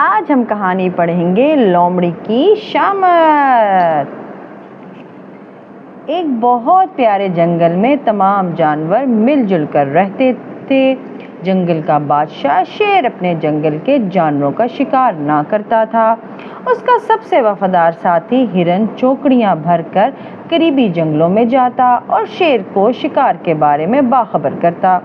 آج ہم کہانی پڑھیں گے لومڑی کی شامت۔ ایک بہت پیارے جنگل میں تمام جانور مل جل کر رہتے تھے۔ جنگل کا بادشاہ شیر اپنے جنگل کے جانوروں کا شکار نہ کرتا تھا۔ اس کا سب سے وفادار ساتھی ہرن چوکڑیاں بھر کر قریبی جنگلوں میں جاتا اور شیر کو شکار کے بارے میں باخبر کرتا۔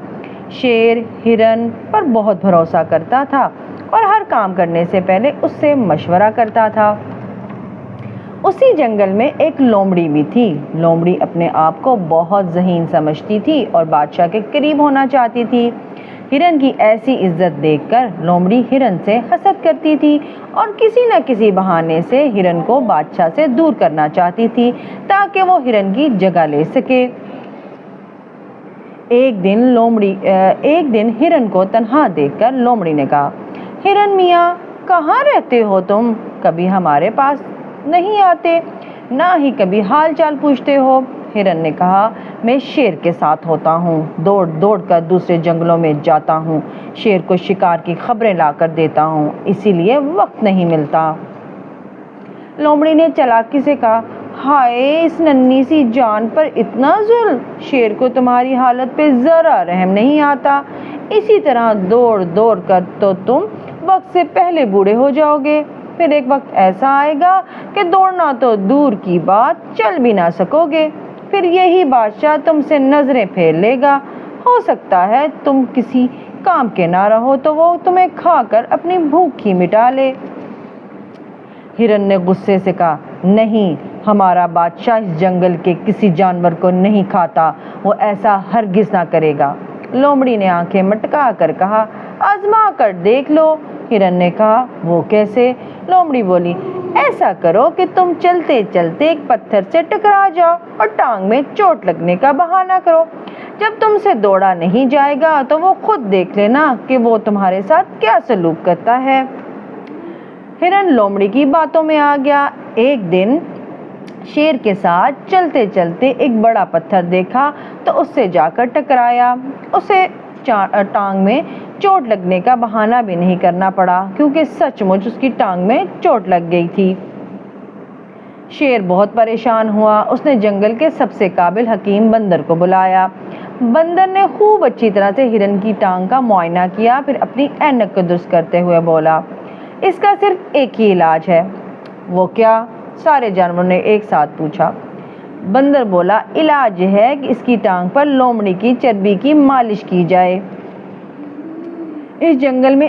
شیر ہرن پر بہت بھروسہ کرتا تھا اور ہر کام کرنے سے پہلے اس سے مشورہ کرتا تھا۔ اسی جنگل میں ایک لومڑی بھی تھی۔ لومڑی اپنے آپ کو بہت ذہین سمجھتی تھی اور بادشاہ کے قریب ہونا چاہتی تھی۔ ہرن کی ایسی عزت دیکھ کر لومڑی ہرن سے حسد کرتی تھی اور کسی نہ کسی بہانے سے ہرن کو بادشاہ سے دور کرنا چاہتی تھی تاکہ وہ ہرن کی جگہ لے سکے۔ ایک دن ہرن کو تنہا دیکھ کر لومڑی نے کہا، ہرن میاں، کہاں رہتے ہو تم؟ کبھی ہمارے پاس نہیں آتے، نہ ہی کبھی حال چال پوچھتے ہو۔ ہرن نے کہا، میں شیر کے ساتھ ہوتا ہوں، دوڑ دوڑ کر دوسرے جنگلوں میں جاتا ہوں، شیر کو شکار کی خبریں لا کر دیتا ہوں، اسی لیے وقت نہیں ملتا۔ لومڑی نے چالاکی سے کہا، ہائے، اس ننھی سی جان پر اتنا ظلم! شیر کو تمہاری حالت پہ ذرا رحم نہیں آتا۔ اسی طرح دوڑ دوڑ کر تو تم وقت سے پہلے بوڑھے ہو جاؤ گے، پھر ایک وقت ایسا آئے گا کہ دوڑنا تو دور کی بات چل بھی نہ سکو گے، پھر یہی بادشاہ تم سے نظریں پھیر لے گا، ہو سکتا ہے تم کسی کام کے نہ رہو تو وہ تمہیں کھا کر اپنی بھوک ہی مٹا لے۔ ہرن نے غصے سے کہا، نہیں، ہمارا بادشاہ اس جنگل کے کسی جانور کو نہیں کھاتا، وہ ایسا ہرگز نہ کرے گا۔ لومڑی نے آنکھیں مٹکا کر کہا، آزما کر دیکھ لو۔ ہرن نے کہا، وہ کیسے؟ لومڑی بولی، ایسا کرو کہ تم چلتے چلتے ایک پتھر سے ٹکرا جاؤ اور ٹانگ میں چوٹ لگنے کا بہانہ کرو، جب تم سے دوڑا نہیں جائے گا تو وہ خود دیکھ لینا کہ وہ تمہارے ساتھ کیا سلوک کرتا ہے۔ ہرن لومڑی کی باتوں میں آ گیا۔ ایک دن شیر کے ساتھ چلتے چلتے ایک بڑا پتھر دیکھا تو اس سے جا کر ٹکرایا۔ اسے ٹانگ میں چوٹ لگنے کا بہانہ بھی نہیں کرنا پڑا کیونکہ سچ مچ اس کی ٹانگ میں چوٹ لگ گئی تھی۔ شیر بہت پریشان ہوا۔ اس نے جنگل کے سب سے قابل حکیم بندر کو بلایا۔ بندر نے خوب اچھی طرح سے ہرن کی ٹانگ کا معائنہ کیا، پھر اپنی اینک کو درست کرتے ہوئے بولا، اس کا صرف ایک ہی علاج ہے۔ وہ کیا؟ سارے جانوروں نے ایک ساتھ پوچھا۔ بندر بولا، علاج یہ ہے کہ اس کی ٹانگ پر لومڑی کی چربی کی مالش کی جائے۔ اس جنگل میں